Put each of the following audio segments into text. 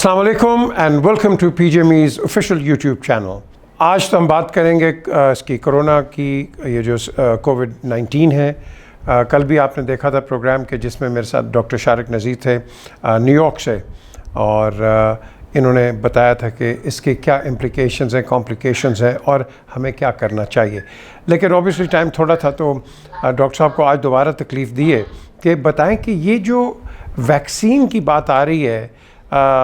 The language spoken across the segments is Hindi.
अस्सलाम वालेकुम and welcome to PGME's official YouTube channel. आज तो हम बात करेंगे इसकी कोरोना की, ये जो कोविड-19 है। कल भी आपने देखा था प्रोग्राम के जिसमें मेरे साथ डॉक्टर शारिक नज़ीर थे न्यूयॉर्क से, और इन्होंने बताया था कि इसके क्या इम्प्लिकेशंस हैं, कॉम्प्लिकेशंस हैं और हमें क्या करना चाहिए। लेकिन ऑब्वियसली टाइम थोड़ा था, तो डॉक्टर साहब को आज दोबारा तकलीफ़ दी है कि बताएं कि ये जो वैक्सीन की बात आ रही है,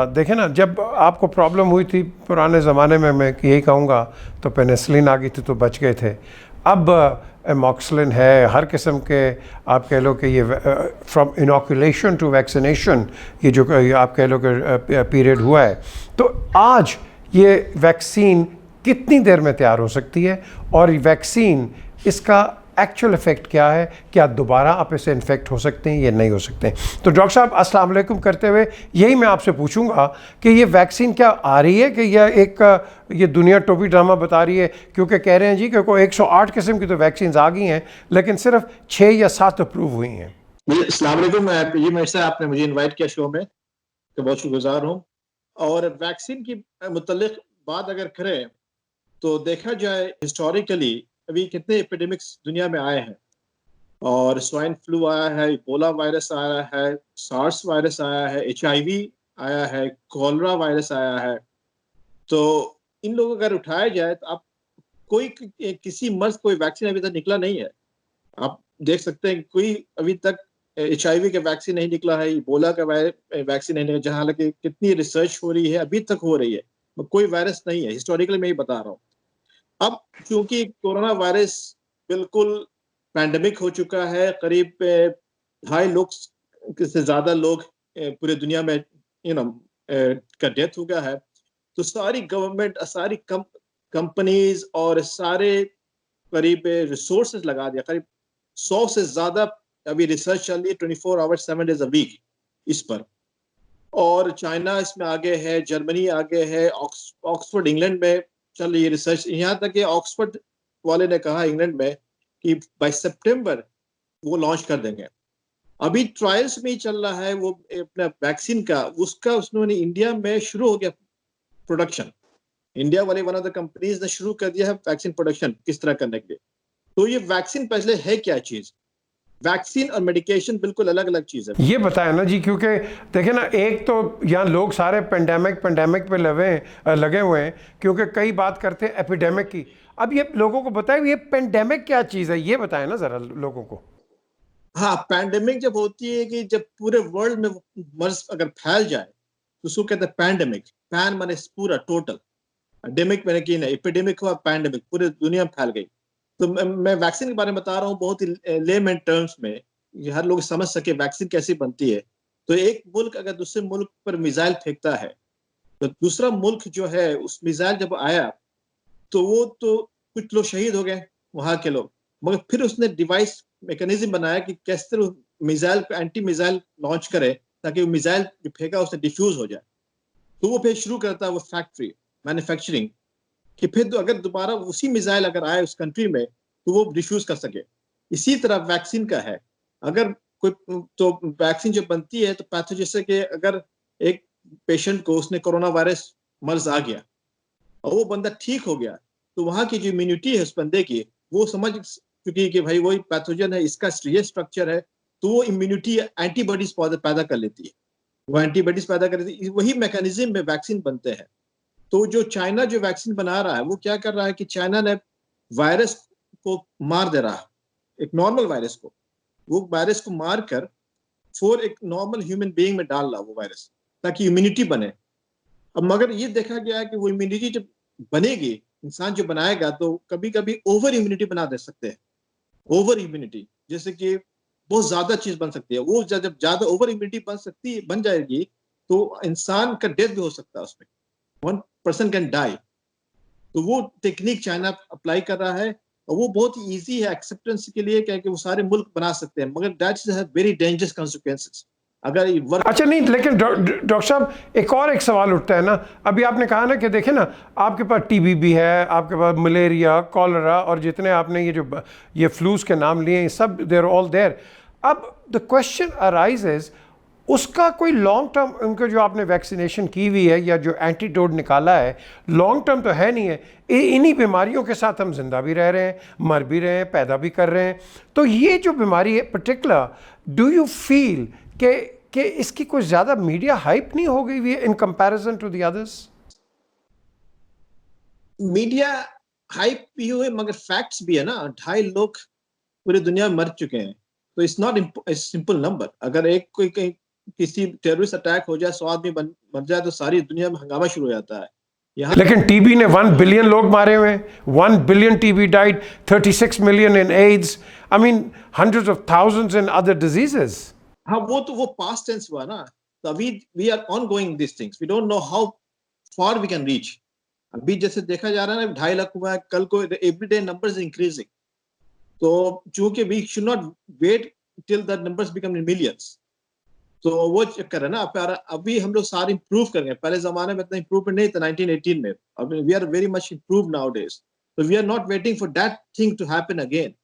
देखें ना, जब आपको प्रॉब्लम हुई थी पुराने ज़माने में, मैं यही कहूँगा, तो पेनिसिलिन आ गई थी तो बच गए थे। अब एमॉक्सिलिन है, हर किस्म के, आप कह लो कि ये फ्रॉम इनोकुलेशन टू वैक्सीनेशन, ये जो आप कह लो कि पीरियड हुआ है, तो आज ये वैक्सीन कितनी देर में तैयार हो सकती है और वैक्सीन इसका एक्चुअल इफ़ेक्ट क्या है, क्या दोबारा आप इससे इन्फेक्ट हो सकते हैं या नहीं हो सकते हैं। तो डॉक्टर साहब अस्सलाम वालेकुम करते हुए यही मैं आपसे पूछूंगा कि ये वैक्सीन क्या आ रही है कि ये दुनिया टोपी ड्रामा बता रही है, क्योंकि कह रहे हैं जी कि कोई 108 किस्म की तो वैक्सीन आ गई हैं लेकिन सिर्फ 6 या 7 अप्रूव हुई हैं। अस्सलाम वालेकुम जी, मेरे से आपने मुझे इन्वाइट किया शो में, तो बहुत शुक्रगुजार हूँ। और वैक्सीन की मुतल्लिक बात अगर करें तो देखा जाए हिस्टोरिकली अभी कितने एपिडेमिक्स दुनिया में आए हैं, और स्वाइन फ्लू आया है, इबोला वायरस आया है, सार्स वायरस आया है, HIV आया है, कोलरा वायरस आया है। तो इन लोगों को अगर उठाया जाए तो आप किसी मर्ज कोई वैक्सीन अभी तक निकला नहीं है। आप देख सकते हैं कोई अभी तक HIV का वैक्सीन नहीं निकला है, इबोला का वैक्सीन नहीं निकला, जहाँ हालांकि कितनी रिसर्च हो रही है, अभी तक हो रही है, कोई वायरस नहीं है। हिस्टोरिकली मैं ही बता रहा हूँ। अब क्योंकि कोरोना वायरस बिल्कुल पैंडेमिक हो चुका है, करीब 2.5 लाख से ज्यादा लोग पूरे दुनिया में का डेथ हो गया है, तो सारी गवर्नमेंट, सारी कंपनीज और सारे करीब रिसोर्सेज लगा दिया। करीब 100 से ज्यादा अभी रिसर्च चल रही है 24 आवर्स 7 डेज अ वीक इस पर। और चाइना इसमें आगे है, जर्मनी आगे है, ऑक्सफोर्ड इंग्लैंड में चल रही है रिसर्च। यहाँ तक कि ऑक्सफोर्ड वाले ने कहा इंग्लैंड में कि बाय सितंबर वो लॉन्च कर देंगे। अभी ट्रायल्स में ही चल रहा है वो अपना वैक्सीन का, उसका उन्होंने इंडिया में शुरू हो गया प्रोडक्शन। इंडिया वाले वन ऑफ द कंपनीज ने शुरू कर दिया है वैक्सीन प्रोडक्शन किस तरह करने के लिए। तो ये वैक्सीन पहले है क्या चीज? वैक्सीन और मेडिकेशन बिल्कुल अलग अलग चीज है। ये बताया ना जी, क्योंकि देखें ना, एक तो यहाँ लोग सारे पेंडेमिक पे लगे हुए हैं, क्योंकि कई बात करते हैं एपिडेमिक की। अब ये लोगों को बताएं ये पेंडेमिक क्या चीज़ है, ये बताएं ना ज़रा लोगों को। हाँ, पैंडेमिक जब होती है कि जब पूरे वर्ल्ड में मर्ज अगर फैल जाए तो उसको कहते हैं पैंडेमिक। पैन माने पूरा, टोटल। डेमिक मैंने की नहीं, एपिडेमिक हुआ, पैंडेमिक पूरे दुनिया में फैल गई। तो मैं वैक्सीन के बारे में बता रहा हूँ बहुत ही लेमैन टर्म्स में, हर लोग समझ सके वैक्सीन कैसे बनती है। तो एक मुल्क अगर दूसरे मुल्क पर मिसाइल फेंकता है, तो दूसरा मुल्क जो है उस मिसाइल जब आया तो वो तो कुछ लोग शहीद हो गए वहां के लोग, मगर फिर उसने डिवाइस मैकेनिज्म बनाया कि कैसे मिसाइल पे एंटी मिसाइल लॉन्च करे ताकि वो मिसाइल जो फेंका उससे डिफ्यूज हो जाए। तो वो फिर शुरू करता है वो फैक्ट्री मैन्युफैक्चरिंग, कि फिर तो अगर दोबारा उसी मिसाइल अगर आए उस कंट्री में तो वो डिफ्यूज कर सके। इसी तरह वैक्सीन का है। अगर कोई तो वैक्सीन जो बनती है तो पैथोजन, जैसे कि अगर एक पेशेंट को उसने कोरोना वायरस मर्ज आ गया और वो बंदा ठीक हो गया, तो वहां की जो इम्यूनिटी है उस बंदे की, वो समझ चुकी कि भाई वही पैथोजन है, इसका ये स्ट्रक्चर है, तो वो इम्यूनिटी एंटीबॉडीज पैदा कर लेती है। वो एंटीबॉडीज पैदा कर लेती है। वही मैकेनिज्म में वैक्सीन बनते हैं। तो जो चाइना जो वैक्सीन बना रहा है वो क्या कर रहा है कि चाइना ने वायरस को मार दे रहा है, एक नॉर्मल वायरस को, वो वायरस को मार कर फोर एक नॉर्मल ह्यूमन बीइंग में डाल रहा वो वायरस, ताकि इम्यूनिटी बने। अब मगर ये देखा गया है कि वो इम्यूनिटी जब बनेगी, इंसान जो बनाएगा, तो कभी कभी ओवर इम्यूनिटी बना दे सकते हैं। ओवर इम्यूनिटी जैसे कि बहुत ज्यादा चीज बन सकती है, वो जब ज्यादा ओवर इम्यूनिटी बन जाएगी तो इंसान का डेथ भी हो सकता है उसमें, 1 पर्सन कैन डाई। तो वो टेक्निक चाइना अप्लाई कर रहा है, और वो बहुत ही ईजी है एक्सेप्टेंस के लिए, क्या कि वो सारे मुल्क बना सकते हैं, मगर that is very dangerous consequences अगर ये वर्क। अच्छा, नहीं, लेकिन डॉक्टर साहब एक सवाल उठता है ना। अभी आपने कहा ना कि देखें ना, आपके पास TB भी है, आपके पास मलेरिया, कॉलरा, और जितने आपने ये फ्लूज के नाम लिए, सब देर ऑल देयर। अब द क्वेश्चन अराइजेज, उसका कोई लॉन्ग टर्म, उनको जो आपने वैक्सीनेशन की हुई है या जो एंटीडोट निकाला है, लॉन्ग टर्म तो है नहीं है। इन्हीं बीमारियों के साथ हम जिंदा भी रह रहे हैं, मर भी रहे हैं, पैदा भी कर रहे हैं। तो ये जो बीमारी है पर्टिकुलर, डू यू फील कि इसकी कुछ ज़्यादा मीडिया हाइप नहीं हो गई हुई है in comparison to the others? Media hype भी हुए मगर फैक्ट्स भी है ना। 2.5 लोग पूरी दुनिया में मर चुके हैं, तो इट्स नॉट सिंपल नंबर। अगर एक कोई कहीं किसी टेररिस्ट अटैक हो जाए, 100 आदमी मर जाए, तो सारी दुनिया में हंगामा शुरू हो जाता है। यहाँ लेकिन टीबी ने 1 बिलियन लोग मारे हुए हैं। 1 billion TB died, 36 million in AIDS, I mean hundreds of thousands in other diseases. हाँ, वो पास्ट टेंस हुआ ना। तो अभी we are on going this things, we don't know how far we can reach. अभी जैसे देखा जा रहा है ना, 2.5 लाख हुआ है, कल को एवरीडे नंबर्स इंक्रीजिंग। तो चूंकि we should not wait till the numbers become in millions, तो वो चक्कर है ना। अभी हम लोग सारे इंप्रूव कर गए। पहले जमाने में इतना इंप्रूवमेंट नहीं था 1918 में। अब we are very much improve nowadays, तो we are not waiting for that thing to happen again.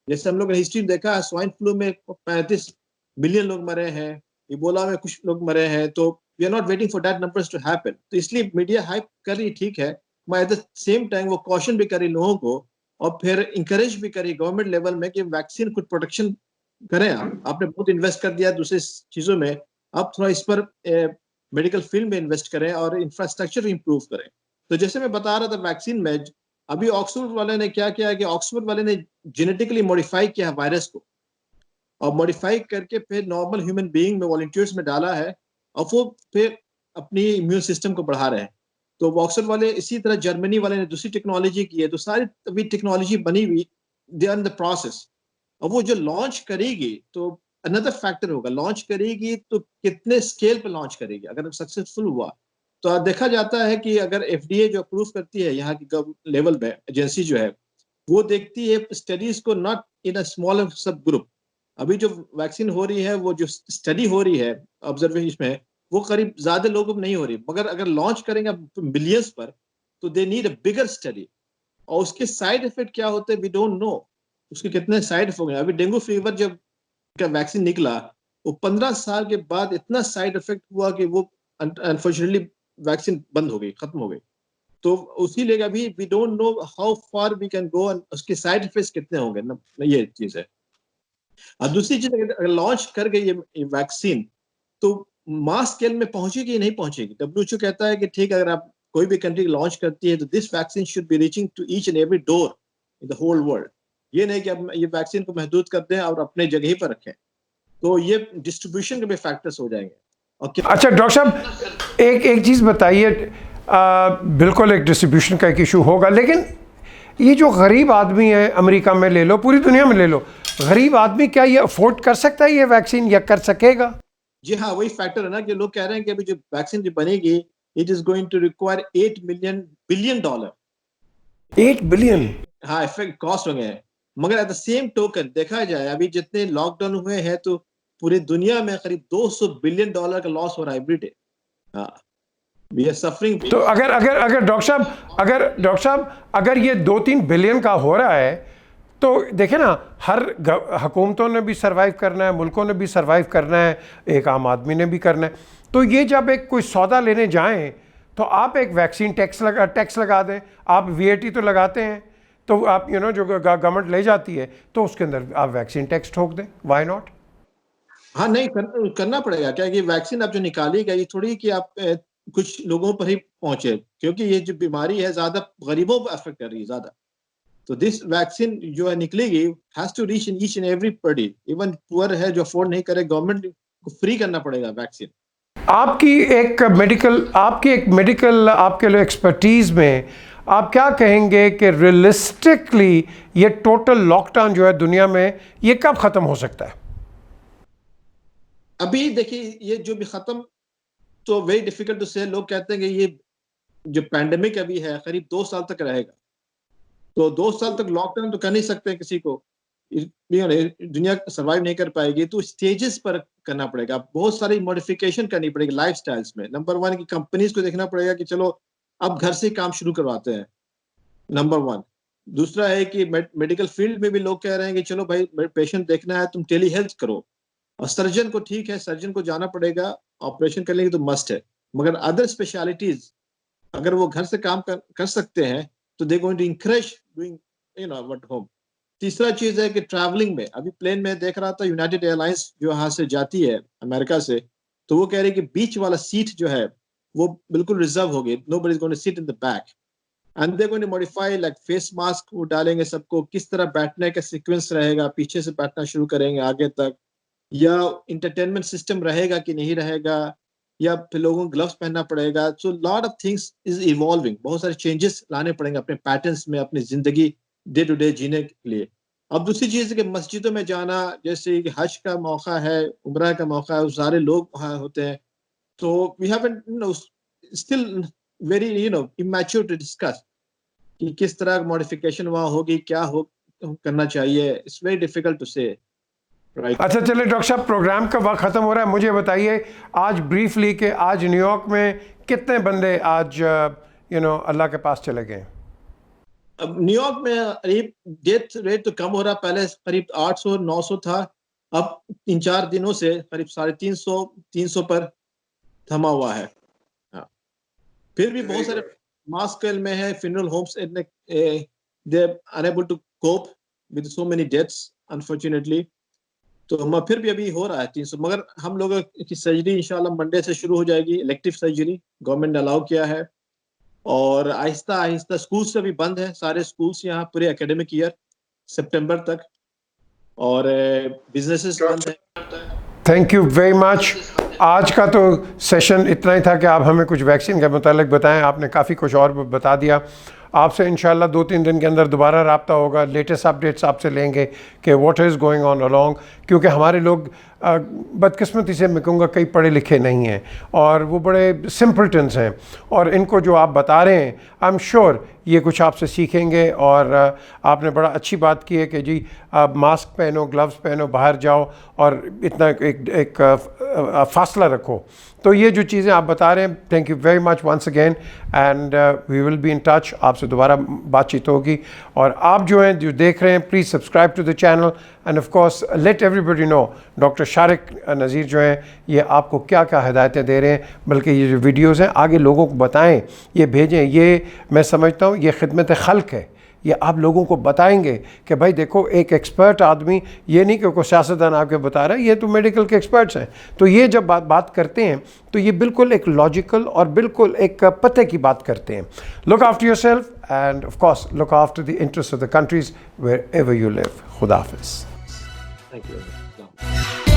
जैसे हम लोग ने हिस्ट्री में देखा है, स्वाइन फ्लू में 35 मिलियन लोग मरे हैं, इबोला में कुछ लोग मरे हैं। तो we are not waiting for that numbers to happen. तो इसलिए मीडिया हाइप कर रही, ठीक है, मैं एट द सेम टाइम वो कॉशन भी करी लोगों को, और फिर इंकरेज भी करी गवर्नमेंट लेवल में कि वैक्सीन कुछ प्रोटेक्शन करें। आपने बहुत इन्वेस्ट कर दिया दूसरी चीजों में, अब थोड़ा इस पर मेडिकल फील्ड में इन्वेस्ट करें और इंफ्रास्ट्रक्चर इंप्रूव करें। तो जैसे मैं बता रहा था वैक्सीन में, अभी ऑक्सफोर्ड वाले ने क्या किया कि ऑक्सफोर्ड वाले ने जेनेटिकली मॉडिफाई किया वायरस को, और मॉडिफाई करके फिर नॉर्मल ह्यूमन बीइंग में वॉलंटियर्स में डाला है, और वो फिर अपनी इम्यून सिस्टम को बढ़ा रहे हैं। तो ऑक्सफोर्ड वाले, इसी तरह जर्मनी वाले ने दूसरी टेक्नोलॉजी की है। तो सारी अभी टेक्नोलॉजी बनी हुई, they are in the process. और वो जो लॉन्च करेगी, तो अनदर फैक्टर होगा, लॉन्च करेगी तो कितने स्केल पे लॉन्च करेगी। अगर सक्सेसफुल हुआ तो देखा जाता है कि अगर एफडीए जो अप्रूव करती है, यहाँ की लेवल में एजेंसी जो है, वो देखती है स्टडीज को नॉट इन अ स्मॉलर सब ग्रुप। अभी जो वैक्सीन हो रही है, वो जो स्टडी हो रही है ऑब्जर्वेशन में, वो करीब ज्यादा लोगों में नहीं हो रही, मगर अगर लॉन्च करेंगे मिलियंस पर, तो they need a bigger study. और उसके साइड इफेक्ट क्या होते हैं वी डोंट नो। उसके कितने साइड इफेक्ट हो गए। अभी डेंगू फीवर जब का वैक्सीन निकला, वो 15 साल के बाद इतना साइड इफेक्ट हुआ कि वो अनफॉर्चुनेटली वैक्सीन बंद हो गई, खत्म हो गई। तो उसी लेकर अभी we don't know how far we can go, उसके साइड इफेक्ट्स कितने होंगे ना, ये चीज है। और दूसरी चीज, अगर लॉन्च कर गई ये वैक्सीन, तो मास स्केल में पहुंचेगी नहीं पहुंचेगी। डब्ल्यूएचओ कहता है कि ठीक है, अगर आप कोई भी कंट्री लॉन्च करती है, तो this vaccine should be reaching to each and every door in the whole world. ये नहीं कि अब ये वैक्सीन को महदूद कर दें और अपने जगह ही पर रखें। तो ये डिस्ट्रीब्यूशन के भी फैक्टर्स हो जाएंगे। और अच्छा डॉक्टर साहब, एक चीज़ बताइए, बिल्कुल एक डिस्ट्रीब्यूशन का एक इशू होगा, लेकिन ये जो गरीब आदमी है, अमेरिका में ले लो, पूरी दुनिया में ले लो, गरीब आदमी क्या ये अफोर्ड कर सकता है ये वैक्सीन, या कर सकेगा? जी हाँ, वही फैक्टर है ना कि लोग कह रहे हैं कि अभी जो वैक्सीन जो बनेगी, it is going to require $8 billion. 8 billion? हाँ, इफेक्ट कॉस्ट हो गए हैं। मगर एट द सेम टोकन देखा जाए, अभी जितने लॉकडाउन हुए हैं, तो पूरी दुनिया में करीब $200 बिलियन का लॉस हो रहा है एवरीडे। हाँ, वी आर सफरिंग। तो अगर डॉक्टर साहब अगर ये 2-3 बिलियन का हो रहा है, तो देखें ना, हर हुकूमतों ने भी सरवाइव करना है, मुल्कों ने भी सरवाइव करना है, एक आम आदमी ने भी करना है। तो ये जब एक कोई सौदा लेने जाएं, तो आप एक वैक्सीन टैक्स लगा दें। आप वीएटी तो लगाते हैं, तो आप जो गवर्नमेंट ले जाती है, तो उसके अंदर आप वैक्सीन टैक्स ठोक दें। Why not? हाँ, नहीं करना पड़ेगा। क्या कि वैक्सीन अब जो निकाली गई, थोड़ी कि आप कुछ लोगों पर ही पहुंचे, क्योंकि ये जो बीमारी है ज्यादा गरीबों पर अफेक्ट कर रही है ज्यादा। तो दिस वैक्सीन जो है निकलेगी, has to reach in each and everybody. Even poor है जो अफोर्ड नहीं करे, गवर्नमेंट को फ्री करना पड़ेगा वैक्सीन। आपकी एक मेडिकल आपके लिए एक्सपर्टीज में आप क्या कहेंगे कि रियलिस्टिकली ये टोटल लॉकडाउन जो है दुनिया में, ये कब खत्म हो सकता है? अभी देखिए, ये जो भी खत्म, तो वेरी डिफिकल्ट टू से। लोग कहते हैं कि ये जो पैंडेमिक अभी है करीब 2 साल तक रहेगा। तो 2 साल तक लॉकडाउन तो कर नहीं सकते किसी को, दुनिया सर्वाइव नहीं कर पाएगी। तो स्टेजेस पर करना पड़ेगा, बहुत सारी मॉडिफिकेशन करनी पड़ेगी लाइफस्टाइल्स में। नंबर 1 की कंपनीज को देखना पड़ेगा कि चलो अब घर से काम शुरू करवाते हैं, नंबर 1। दूसरा है कि मेडिकल फील्ड में भी लोग कह रहे हैं कि चलो भाई, पेशेंट देखना है, तुम टेली हेल्थ करो। और सर्जन को ठीक है, सर्जन को जाना पड़ेगा, ऑपरेशन करने की तो मस्ट है, मगर अदर स्पेशलिटीज अगर वो घर से काम कर सकते हैं तो they going to encourage doing what home. तीसरा चीज है कि ट्रैवलिंग में, अभी प्लेन में देख रहा था यूनाइटेड एयरलाइंस जो यहाँ से जाती है अमेरिका से, तो वो कह रही कि बीच वाला सीट जो है वो बिल्कुल रिजर्व हो गई, nobody is going to sit in the back end they going to modify like face mask वो डालेंगे सबको, किस तरह बैठने का सीक्वेंस रहेगा, पीछे से बैठना शुरू करेंगे आगे तक, या इंटरटेनमेंट सिस्टम रहेगा कि नहीं रहेगा, या फिर लोगों को ग्लव्स पहनना पड़ेगा। So lot of things is evolving, बहुत सारे चेंजेस लाने पड़ेंगे अपने पैटर्न्स में, अपनी जिंदगी डे टू डे जीने के लिए। अब दूसरी चीज है कि मस्जिदों में जाना, जैसे कि हज का मौका है, उम्रा का मौका है, सारे लोग वहाँ होते हैं, तो we have still very immature to discuss कि किस तरह मॉडिफिकेशन वहाँ होगी, क्या हो करना चाहिए। इट्स वेरी डिफिकल्ट टू से। अच्छा चलिए डॉक्टर साहब, प्रोग्राम का वक्त ख़त्म हो रहा है, मुझे बताइए आज ब्रीफली कि आज न्यूयॉर्क में कितने बंदे आज अल्लाह के पास चले गए? अब न्यूयॉर्क में करीब डेथ रेट तो कम हो रहा, पहले करीब 800-900 था, अब 3-4 दिनों से करीब 350 पर थमा हुआ है। हाँ। फिर भी बहुत सारे मास स्केल में है, funeral homes they unable to cope with so many deaths unfortunately, तो फिर भी अभी हो रहा है 300, मगर हम लोगों की सर्जरी इंशाल्लाह मंडे से शुरू हो जाएगी, इलेक्टिव सर्जरी गवर्नमेंट ने अलाउ किया है, और आहिस्ता आहिस्ता स्कूल्स अभी बंद है, सारे स्कूल्स यहाँ पूरे एकेडमिक ईयर सितंबर तक, और बिजनेसेस बंद है। Thank you very much. आज का तो सेशन इतना ही था कि आप हमें कुछ वैक्सीन के मुतालिक बताएं, आपने काफ़ी कुछ और बता दिया। आपसे इंशाल्लाह 2-3 दिन के अंदर दोबारा रब्ता होगा, लेटेस्ट अपडेट्स आपसे लेंगे कि what is going on along, क्योंकि हमारे लोग बदकिस्मती से मैं कहूँगा कई पढ़े लिखे नहीं हैं और वो बड़े सिंपल्टन्स हैं, और इनको जो आप बता रहे हैं आई एम श्योर ये कुछ आपसे सीखेंगे। और आपने बड़ा अच्छी बात की है कि जी आप मास्क पहनो, ग्लव्स पहनो, बाहर जाओ और इतना एक फासला रखो। तो ये जो चीज़ें आप बता रहे हैं, thank you very much once again, and we will be in touch, आपसे दोबारा बातचीत होगी। और आप जो हैं जो देख रहे हैं, please subscribe to the channel and of course let everybody know doctor Shariq Nazir जो हैं ये आपको क्या क्या हिदायतें दे रहे हैं, बल्कि ये जो वीडियोज़ हैं आगे लोगों को बताएं, ये भेजें। ये मैं समझता हूँ ये खिदमत खल्क है, ये आप लोगों को बताएंगे कि भाई देखो एक एक्सपर्ट आदमी, ये नहीं कि कोई सियासतदान आपके बता रहा है, ये तो मेडिकल के एक्सपर्ट्स हैं, तो ये जब बात करते हैं तो ये बिल्कुल एक लॉजिकल और बिल्कुल एक पते की बात करते हैं। Look after yourself and of course look after the interest of the countries wherever you live. खुदा हाफिज़। Thank you.